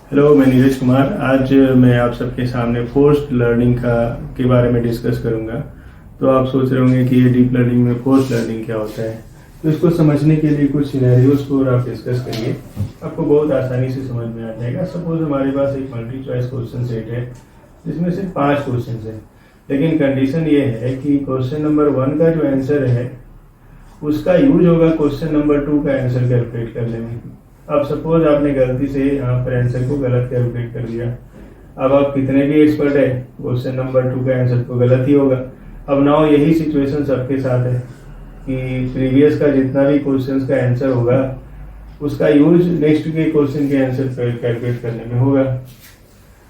Hello, मैं नीरज कुमार। आज मैं आप सबके सामने फोर्स्ड लर्निंग के बारे में डिस्कस करूंगा। तो आप सोच रहे होंगे कि ये डीप लर्निंग में फोर्स्ड लर्निंग क्या होता है। तो इसको समझने के लिए कुछ सिनेरियोज को आप डिस्कस करिए, आपको बहुत आसानी से समझ में आ जाएगा। सपोज हमारे पास एक मल्टी चॉइस क्वेश्चन सेट है जिसमें सिर्फ 5 क्वेश्चन है, लेकिन कंडीशन ये है कि क्वेश्चन नंबर 1 का जो आंसर है उसका यूज होगा क्वेश्चन नंबर 2 का आंसर कैलकुलेट करने में। अब सपोज आपने गलती से यहाँ पर आंसर को गलत कैलकुलेट कर दिया। अब आप कितने भी एक्सपर्ट है, क्वेश्चन नंबर 2 का आंसर तो गलत ही होगा। अब नाउ यही सिचुएशन सबके साथ है कि प्रीवियस का जितना भी क्वेश्चंस का आंसर होगा उसका यूज नेक्स्ट के क्वेश्चन के आंसर कैलकुलेट करने में होगा।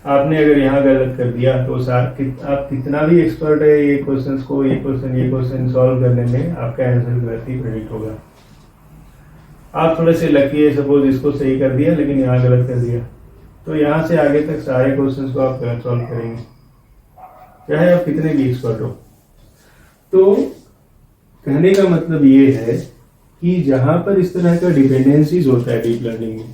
आपने अगर यहाँ गलत कर दिया तो आप कितना भी एक्सपर्ट है ये क्वेश्चन सॉल्व करने में आपका आंसर गलत ही प्रेडिक्ट होगा। आप थोड़े से लकी है, सपोज इसको सही कर दिया लेकिन यहाँ गलत कर दिया, तो यहाँ से आगे तक सारे क्वेश्चंस को आप गलत सॉल्व करेंगे, चाहे आप कितने भी एक्सपर्ट हो। तो कहने का मतलब ये है कि जहां पर इस तरह का डिपेंडेंसीज होता है डीप लर्निंग में,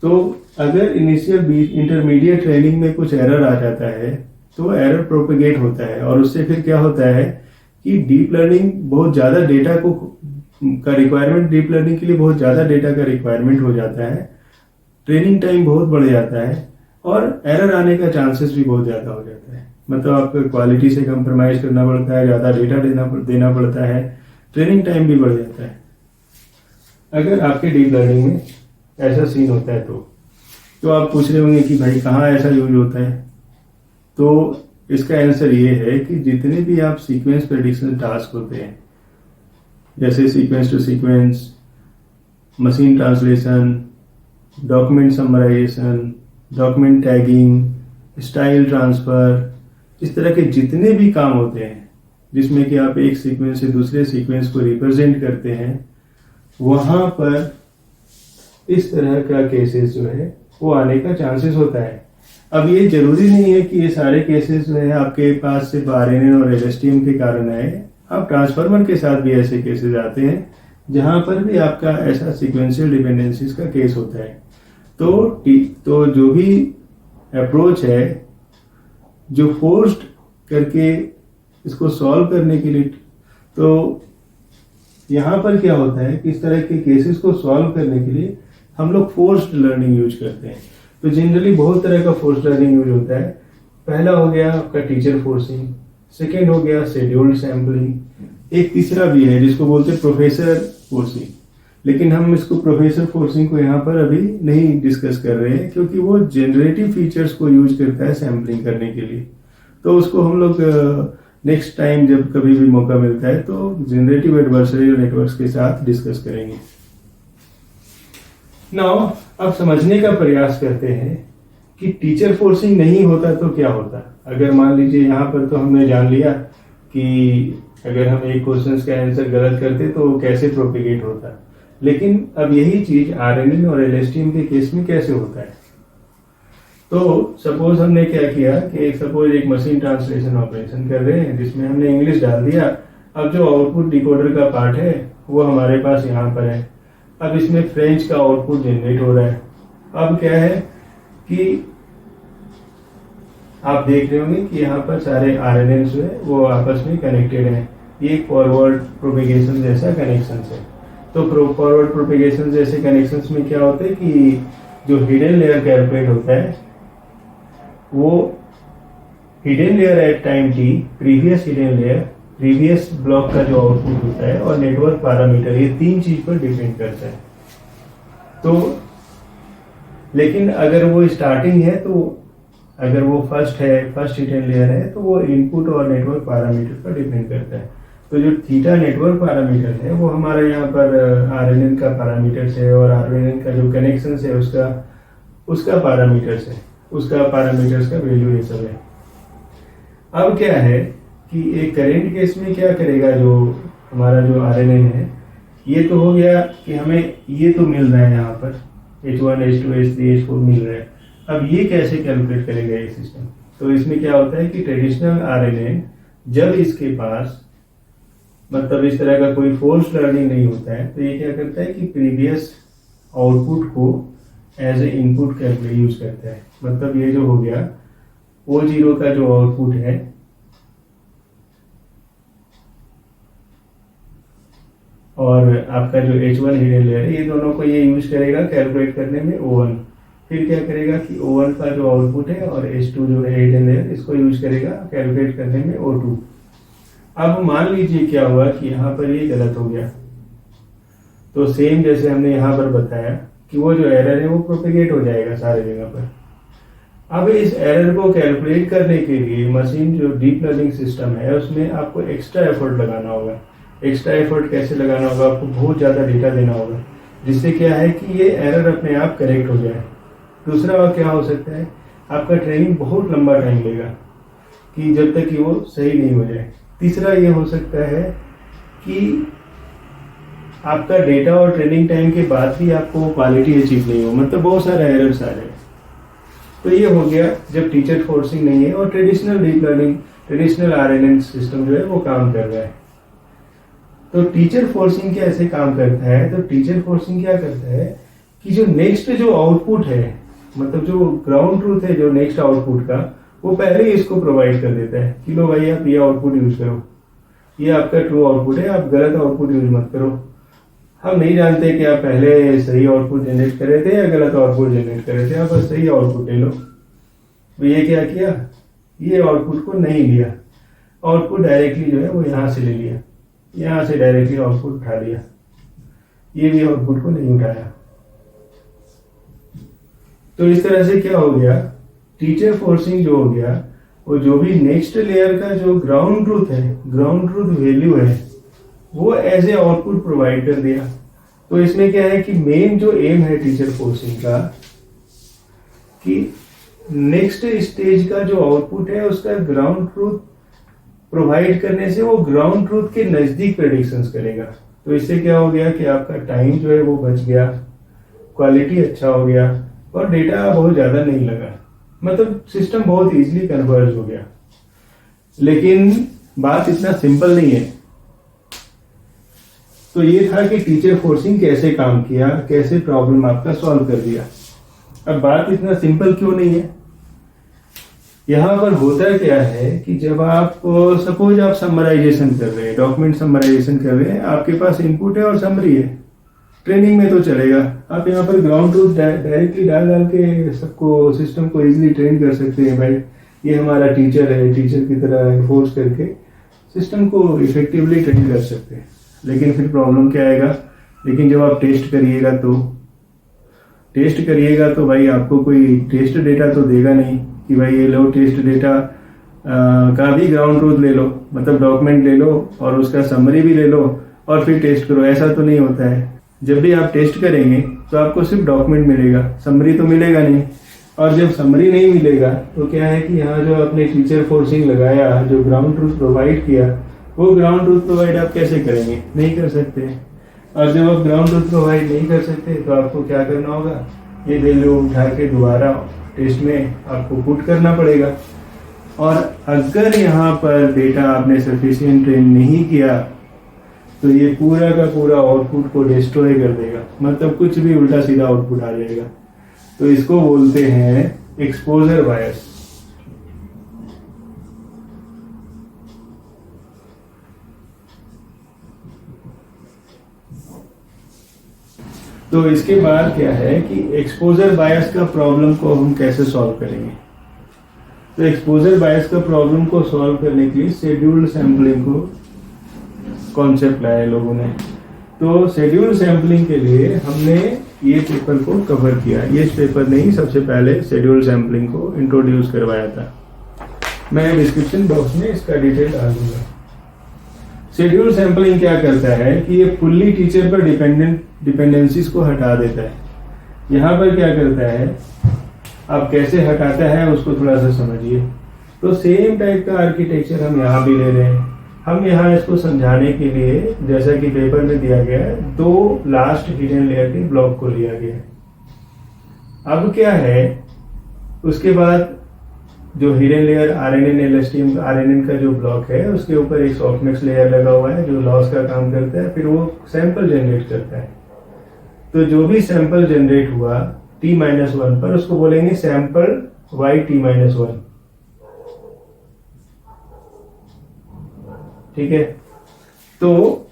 तो अगर इनिशियल इंटरमीडिएट ट्रेनिंग में कुछ एरर आ जाता है तो एरर प्रोपेगेट होता है, और उससे फिर क्या होता है कि डीप लर्निंग बहुत ज़्यादा डेटा का रिक्वायरमेंट, डीप लर्निंग के लिए बहुत ज़्यादा डेटा का रिक्वायरमेंट हो जाता है, ट्रेनिंग टाइम बहुत बढ़ जाता है और एरर आने का चांसेस भी बहुत ज़्यादा हो जाता है। मतलब आपको क्वालिटी से कंप्रोमाइज़ करना पड़ता है, ज़्यादा डेटा देना पड़ता है, ट्रेनिंग टाइम भी बढ़ जाता है। अगर आपके डीप लर्निंग में ऐसा सीन होता है तो आप पूछ रहे होंगे कि भाई कहाँ ऐसा यूज होता है। तो इसका आंसर ये है कि जितने भी आप सीक्वेंस प्रेडिक्शन टास्क होते हैं, जैसे sequence to sequence, machine translation, document summarisation, document tagging, style transfer, इस तरह के जितने भी काम होते हैं जिसमें कि आप एक सीक्वेंस से दूसरे सीक्वेंस को रिप्रेजेंट करते हैं, वहां पर इस तरह का केसेस जो है वो आने का चांसेस होता है। अब ये जरूरी नहीं है कि ये सारे केसेस जो है आपके पास सिर्फ आरएनएन और एलएसटीएम के कारण आए। अब ट्रांसफार्मर के साथ भी ऐसे केसेस आते हैं जहां पर भी आपका ऐसा सीक्वेंशियल डिपेंडेंसीज का केस होता है। तो जो भी अप्रोच है जो फोर्स्ड करके इसको सॉल्व करने के लिए, तो यहाँ पर क्या होता है कि इस तरह के केसेस को सॉल्व करने के लिए हम लोग फोर्स्ड लर्निंग यूज करते हैं। तो जनरली बहुत तरह का फोर्स्ड लर्निंग यूज होता है। पहला हो गया आपका टीचर फोर्सिंग, सेकेंड हो गया शेड्यूल्ड सैम्पलिंग, एक तीसरा भी है जिसको बोलते हैं प्रोफेसर फोर्सिंग, लेकिन हम इसको प्रोफेसर फोर्सिंग को यहाँ पर अभी नहीं डिस्कस कर रहे हैं क्योंकि वो जनरेटिव फीचर्स को यूज करता है सैम्पलिंग करने के लिए। तो उसको हम लोग नेक्स्ट टाइम जब कभी भी मौका मिलता है तो जनरेटिव एडवर्सरियल नेटवर्क्स के साथ डिस्कस करेंगे। नाउ अब समझने का प्रयास करते हैं कि टीचर फोर्सिंग नहीं होता तो क्या होता। अगर मान लीजिए यहाँ पर तो हमने जान लिया कि अगर हम एक क्वेश्चन का आंसर गलत करते तो कैसे प्रोपिगेट होता, लेकिन अब यही चीज आरएनएन और एलएसटीएम के केस में कैसे होता है। तो सपोज हमने क्या किया कि एक मशीन ट्रांसलेशन ऑपरेशन कर रहे हैं जिसमें हमने इंग्लिश डाल दिया। अब जो आउटपुट डिकोडर का पार्ट है वो हमारे पास यहाँ पर है। अब इसमें फ्रेंच का आउटपुट जनरेट हो रहा है। अब क्या है कि आप देख रहे होंगे कि यहाँ पर सारे आरएनएन जो है वो आपस में कनेक्टेड हैं। ये फॉरवर्ड प्रोपेगेशन जैसा कनेक्शन है। तो फॉरवर्ड प्रोपेगेशन जैसे कनेक्शंस में क्या होता है कि जो हिडन लेयर कैलकुलेट होता है वो hidden layer at time t, previous hidden layer, previous block का जो आउटपुट होता है और नेटवर्क पैरामीटर, ये 3 चीज पर डिपेंड करता है। तो लेकिन अगर वो स्टार्टिंग है तो अगर वो फर्स्ट हिडन लेयर है तो वो इनपुट और नेटवर्क पैरामीटर पर डिपेंड करता है। तो जो थीटा नेटवर्क पैरामीटर है वो हमारा यहाँ पर आरएनएन का पैरामीटर्स है और आरएनएन का जो कनेक्शन है उसका पैरामीटर्स है, उसका पैरामीटर्स का वैल्यू ये सब है। अब क्या है कि एक करेंट केस में क्या करेगा, जो हमारा जो आरएनएन है ये तो हो गया कि हमें ये तो मिल रहा है यहाँ पर H1 H2 H3 H4 मिल रहा है। अब ये कैसे कैलकुलेट करेगा ये सिस्टम। तो इसमें क्या होता है कि ट्रेडिशनल आरएनएन जब इसके पास मतलब इस तरह का कोई फोर्स लर्निंग नहीं होता है तो ये क्या करता है कि प्रीवियस आउटपुट को as a input calculate use करता है। मतलब ये जो हो गया O0 का जो आउटपुट है और आपका जो H1 हिडन लेयर है, ये दोनों को ये यूज करेगा कैलकुलेट करने में O1। फिर क्या करेगा कि O1 का जो आउटपुट है और H2 जो है हिडन लेयर, इसको यूज करेगा कैलकुलेट करने में O2। अब मान लीजिए क्या हुआ कि यहाँ पर ये गलत हो गया, तो सेम जैसे हमने यहाँ पर बताया कि वो जो एरर है वो प्रोपेगेट हो जाएगा सारे जगह पर। अब इस एरर को कैलकुलेट करने के लिए मशीन जो डीप लर्निंग सिस्टम है उसमें आपको एक्स्ट्रा एफर्ट लगाना होगा। एक्स्ट्रा एफर्ट कैसे लगाना होगा? आपको बहुत ज़्यादा डेटा देना होगा, जिससे क्या है कि ये एरर अपने आप करेक्ट हो जाए। दूसरा क्या हो सकता है, आपका ट्रेनिंग बहुत लंबा टाइम लेगा कि जब तक कि वो सही नहीं हो जाए। तीसरा ये हो सकता है कि आपका डेटा और ट्रेनिंग टाइम के बाद भी आपको क्वालिटी अचीव नहीं हो, मतलब बहुत सारे एरर्स आ जाए। तो ये हो गया जब टीचर फोर्सिंग नहीं है और traditional deep learning, traditional RNN system जो है वो काम कर रहा है। तो टीचर फोर्सिंग कैसे काम करता है? तो टीचर फोर्सिंग क्या करता है कि जो नेक्स्ट जो आउटपुट है, मतलब जो ग्राउंड ट्रूथ है जो नेक्स्ट आउटपुट का, वो पहले ही इसको प्रोवाइड कर देता है कि लो भाई आप ये आउटपुट यूज करो, ये आपका ट्रू आउटपुट है, आप गलत आउटपुट यूज मत करो। हम नहीं जानते कि आप पहले सही आउटपुट जनरेट कर रहे थे या गलत आउटपुट जनरेट कर रहे थे, आप बस सही आउटपुट ले लो। तो ये क्या किया, ये आउटपुट को नहीं लिया, आउटपुट डायरेक्टली जो है वो यहाँ से ले लिया, यहाँ से डायरेक्टली आउटपुट उठा लिया, ये भी आउटपुट को नहीं उठाया। तो इस तरह से क्या हो गया, टीचर फोर्सिंग जो हो गया वो जो भी नेक्स्ट लेयर का जो ग्राउंड ट्रूथ है, ग्राउंड ट्रूथ वैल्यू है, वो एज ए आउटपुट प्रोवाइड कर दिया। तो इसमें क्या है कि मेन जो एम है टीचर फोर्सिंग का कि नेक्स्ट स्टेज का जो आउटपुट है उसका ग्राउंड ट्रूथ प्रोवाइड करने से वो ग्राउंड ट्रूथ के नजदीक प्रेडिक्शंस करेगा। तो इससे क्या हो गया कि आपका टाइम जो है वो बच गया, क्वालिटी अच्छा हो गया और डेटा बहुत ज्यादा नहीं लगा, मतलब सिस्टम बहुत इजीली कन्वर्ज हो गया। लेकिन बात इतना सिंपल नहीं है। तो ये था कि टीचर फोर्सिंग कैसे काम किया, कैसे प्रॉब्लम आपका सॉल्व कर दिया। अब बात इतना सिंपल क्यों नहीं है, यहाँ पर होता क्या है कि जब आप सपोज आप समराइजेशन कर रहे हैं, डॉक्यूमेंट समराइजेशन कर रहे हैं, आपके पास इनपुट है और समरी है, ट्रेनिंग में तो चलेगा, आप यहाँ पर ग्राउंड ट्रूथ डायरेक्टली डाल के सबको सिस्टम को इजीली ट्रेन कर सकते हैं। भाई ये हमारा टीचर है, टीचर की तरह फोर्स करके सिस्टम को इफेक्टिवली ट्रेन कर सकते हैं। लेकिन फिर प्रॉब्लम क्या आएगा, लेकिन जब आप टेस्ट करिएगा तो भाई आपको कोई टेस्ट डेटा तो देगा नहीं कि भाई ये लो टेस्ट डेटा का भी ग्राउंड ट्रूथ ले लो, मतलब डॉक्यूमेंट ले लो और उसका समरी भी ले लो और फिर टेस्ट करो, ऐसा तो नहीं होता है। जब भी आप टेस्ट करेंगे तो आपको सिर्फ डॉक्यूमेंट मिलेगा, समरी तो मिलेगा नहीं। और जब समरी नहीं मिलेगा तो क्या है कि यहाँ जो आपने टीचर फोर्सिंग लगाया, जो ग्राउंड ट्रूथ प्रोवाइड किया, वो ग्राउंड ट्रूथ प्रोवाइड आप कैसे करेंगे, नहीं कर सकते। और जब आप ग्राउंड ट्रूथ प्रोवाइड नहीं कर सकते तो आपको क्या करना होगा, ये वैल्यू उठा के दोबारा टेस्ट में आपको पुट करना पड़ेगा। और अगर यहाँ पर डेटा आपने सफिशिएंट ट्रेन नहीं किया तो ये पूरा का पूरा आउटपुट को डिस्ट्रॉय कर देगा, मतलब कुछ भी उल्टा सीधा आउटपुट आ जाएगा। तो इसको बोलते हैं एक्सपोजर बायस। तो इसके बाद क्या है कि एक्सपोजर बायस का प्रॉब्लम को हम कैसे सॉल्व करेंगे। तो एक्सपोजर बायस का प्रॉब्लम को सॉल्व करने के लिए शेड्यूल्ड सैम्पलिंग को कॉन्सेप्ट लाया लोगों ने। तो शेड्यूल्ड सैम्पलिंग के लिए हमने ये पेपर को कवर किया, ये पेपर नहीं, सबसे पहले शेड्यूल्ड सैम्पलिंग को इंट्रोड्यूस करवाया था। मैं डिस्क्रिप्शन बॉक्स में इसका डिटेल डाल दूंगा। शेड्यूल सैम्पलिंग क्या करता है कि ये फुल्ली टीचर पर डिपेंडेंसीज को हटा देता है। यहाँ पर क्या करता है, अब कैसे हटाता है उसको थोड़ा सा समझिए। तो सेम टाइप का आर्किटेक्चर हम यहाँ भी ले रहे हैं। हम यहाँ इसको समझाने के लिए, जैसा कि पेपर में दिया गया है, 2 लास्ट हिडन लेयर के ब्लॉक को लिया गया है। अब क्या है, उसके बाद जो हिडन लेयर RNN का जो ब्लॉक है उसके ऊपर एक सॉफ्टमैक्स लेयर लगा हुआ है जो लॉस का काम करता है, फिर वो सैंपल जनरेट करता है। तो जो भी सैंपल जनरेट हुआ t-1 पर उसको बोलेंगे सैंपल y(t-1). ठीक है, तो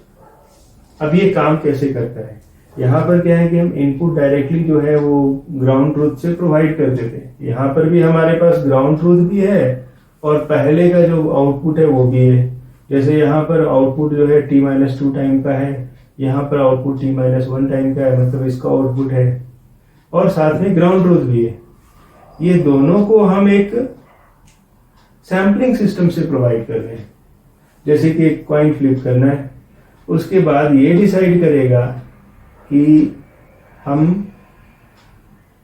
अब ये काम कैसे करता है? यहाँ पर क्या है कि हम इनपुट डायरेक्टली जो है वो ग्राउंड ट्रूथ से प्रोवाइड करते थे। यहाँ पर भी हमारे पास ग्राउंड ट्रूथ भी है और पहले का जो आउटपुट है वो भी है। जैसे यहाँ पर आउटपुट जो है t-2 टाइम का है, यहाँ पर आउटपुट t-1 टाइम का है, मतलब इसका आउटपुट है, और साथ में ग्राउंड ट्रूथ भी है। ये दोनों को हम एक सैम्पलिंग सिस्टम से प्रोवाइड कर रहे हैं। जैसे कि एक कॉइन फ्लिप करना है, उसके बाद ये डिसाइड करेगा कि हम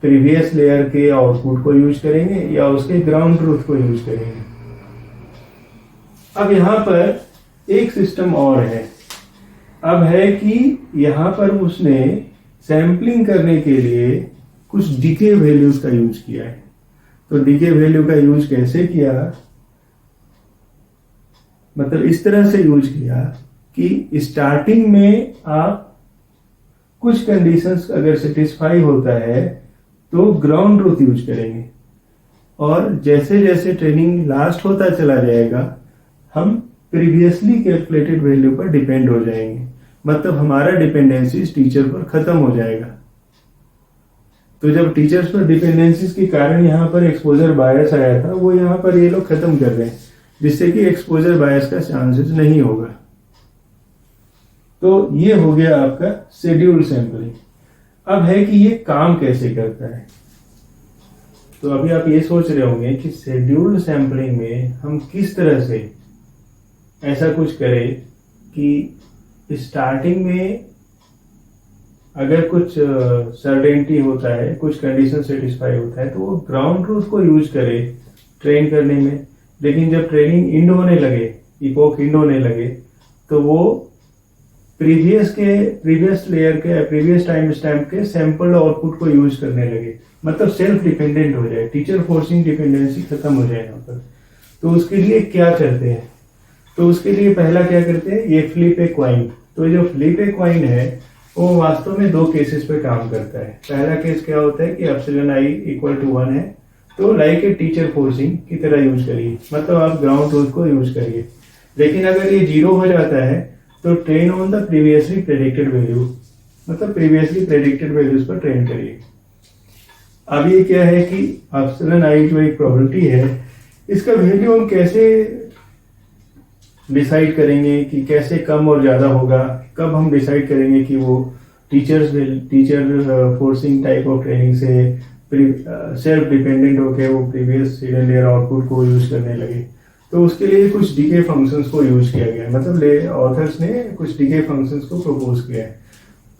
प्रीवियस लेयर के आउटपुट को यूज करेंगे या उसके ग्राउंड ट्रूथ को यूज करेंगे। अब यहाँ पर एक सिस्टम और है। अब है कि यहाँ पर उसने सैम्पलिंग करने के लिए कुछ डीके वैल्यूज का यूज किया है। तो डीके वैल्यू का यूज कैसे किया? मतलब इस तरह से यूज किया कि स्टार्टिंग में आप कुछ कंडीशंस अगर सेटिस्फाई होता है तो ग्राउंड ट्रूथ यूज करेंगे, और जैसे जैसे ट्रेनिंग लास्ट होता चला जाएगा हम प्रीवियसली कैलकुलेटेड वैल्यू पर डिपेंड हो जाएंगे। मतलब हमारा डिपेंडेंसीज टीचर पर खत्म हो जाएगा। तो जब टीचर्स पर डिपेंडेंसीज के कारण यहाँ पर एक्सपोजर बायस आया था, वो यहाँ पर ये लोग खत्म कर रहे हैं, जिससे कि एक्सपोजर बायस का चांसेस नहीं होगा। तो ये हो गया आपका शेड्यूल्ड सैंपलिंग। अब है कि ये काम कैसे करता है। तो अभी आप ये सोच रहे होंगे कि शेड्यूल्ड सैंपलिंग में हम किस तरह से ऐसा कुछ करें कि स्टार्टिंग में अगर कुछ सर्टेनिटी होता है, कुछ कंडीशन सेटिस्फाई होता है, तो वो ग्राउंड ट्रूथ को यूज करे ट्रेन करने में। लेकिन जब ट्रेनिंग इंड होने लगे, इपोक इंड होने लगे, तो वो प्रीवियस लेयर के प्रीवियस टाइम स्टैम्प के सैंपल आउटपुट को यूज करने लगे। मतलब सेल्फ डिपेंडेंट हो जाए, टीचर फोर्सिंग डिपेंडेंसी खत्म हो जाए यहाँ पर। तो उसके लिए क्या करते हैं? तो उसके लिए पहला क्या करते हैं, ये फ्लिप ए क्वाइन। तो जो फ्लिप ए क्वाइन है वो वास्तव में दो केसेस पे काम करता है। पहला केस क्या होता है कि एप्सिलॉन आई इक्वल टू 1 है, तो लाइक ए टीचर फोर्सिंग की तरह यूज करिए, मतलब आप ग्राउंड ट्रूथ को यूज करिए। लेकिन अगर ये 0 हो जाता है तो train on the previously predicted value, मतलब प्रीवियसली प्रेडिक्टेड वैल्यूज पर ट्रेन करिए। अब ये क्या है कि एप्सिलॉन आई जो एक प्रोबेबिलिटी है, इसका वैल्यू हम कैसे डिसाइड करेंगे कि कैसे कम और ज्यादा होगा? कब हम डिसाइड करेंगे कि वो teacher forcing type of training से सेल्फ डिपेंडेंट होकर वो प्रीवियस सीरियल लेयर आउटपुट को यूज करने लगे? तो उसके लिए कुछ डीके फंक्शंस को यूज किया गया है। मतलब ऑथर्स ने कुछ डीके फंक्शंस को प्रपोज किया है।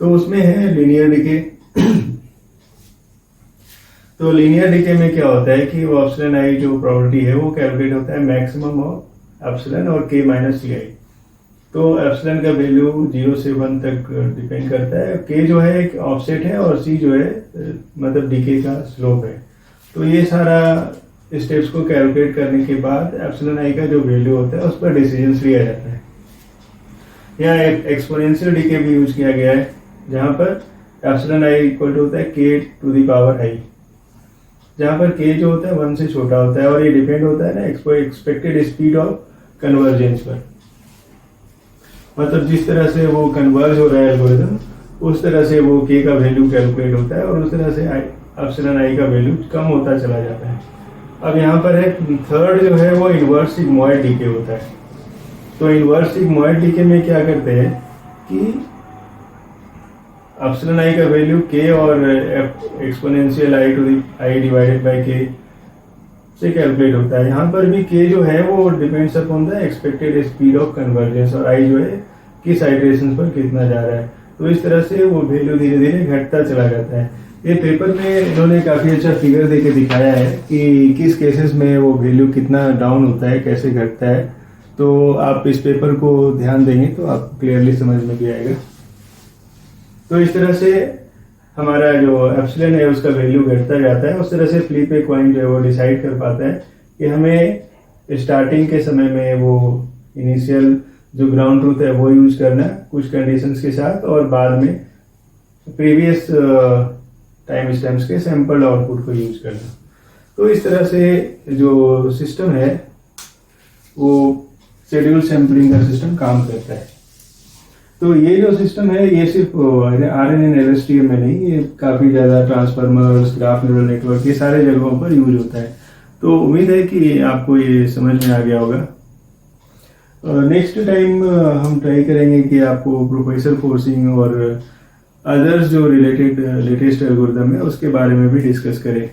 तो उसमें है लीनियर डीके। तो लीनियर डीके में क्या होता है कि वो एप्सिलॉन आई जो प्रोबेबिलिटी है वो कैलकुलेट होता है मैक्सिमम ऑफ एप्सिलॉन और k माइनस सी आई। तो एप्सिलॉन का वैल्यू 0 से 1 तक डिपेंड करता है। k जो है एक ऑफसेट है और c जो है मतलब डीके का स्लोप है। तो ये सारा स्टेप्स को कैलकुलेट करने के बाद एप्सिलॉन आई का जो वैल्यू होता है उस पर डिसीजन लिया जाता है। यहाँ एक्सपोनेंशियल डीके भी यूज किया गया है, जहाँ पर एप्सिलॉन आई इक्वल टू होता है k to the power i, जहाँ पर k जो होता है 1 से छोटा होता है, और ये डिपेंड होता है ना एक्सपेक्टेड स्पीड ऑफ कन्वर्जेंस पर। मतलब जिस तरह से वो कन्वर्ज हो रहा है एल्गोरिथम, उस तरह से वो k का वैल्यू कैलकुलेट होता है और उस तरह से एप्सिलॉन आई का वैल्यू कम होता चला जाता है। अब यहाँ पर है थर्ड जो है वो इनवर्स सिग्मॉइड डीके होता है। तो इनवर्स सिग्मॉइड डीके में क्या करते हैं कि एप्सिलॉन आई का वैल्यू k और exponential i to the i divided by k से कैलकुलेट होता है। यहाँ पर भी k जो है वो depends upon the expected speed of convergence, और i जो है किस आइटरेशन पर कितना जा रहा है। तो इस तरह से वो वैल्यू धीरे धीरे घटता चला जाता है। ये पेपर में इन्होंने काफी अच्छा फिगर देके दिखाया है कि किस केसेस में वो वैल्यू कितना डाउन होता है, कैसे घटता है। तो आप इस पेपर को ध्यान देंगे तो आपको क्लियरली समझ में भी आएगा। तो इस तरह से हमारा जो एप्सिलॉन है उसका वैल्यू घटता जाता है। उस तरह से फ्लिप ए कॉइन जो है वो डिसाइड कर पाता है कि हमें स्टार्टिंग के समय में वो इनिशियल जो ग्राउंड ट्रूथ है वो यूज करना है कुछ कंडीशंस के साथ, और बाद में प्रीवियस टाइम स्टैम्प्स के सैंपल आउटपुट को यूज करना। तो इस तरह से जो सिस्टम है वो शेड्यूल सैम्पलिंग का सिस्टम काम करता है। तो ये जो सिस्टम है ये सिर्फ RNN-LSTM में नहीं, ये काफ़ी ज़्यादा ट्रांसफार्मर्स, ग्राफ न्यूरल नेटवर्क, ये सारे जगहों पर यूज होता है। तो उम्मीद है कि आपको ये समझ में आ गया होगा। नेक्स्ट टाइम हम ट्राई करेंगे कि आपको प्रोफेसर फोर्सिंग और अदर्स जो रिलेटेड लेटेस्ट एल्गोरिथम है उसके बारे में भी डिस्कस करें।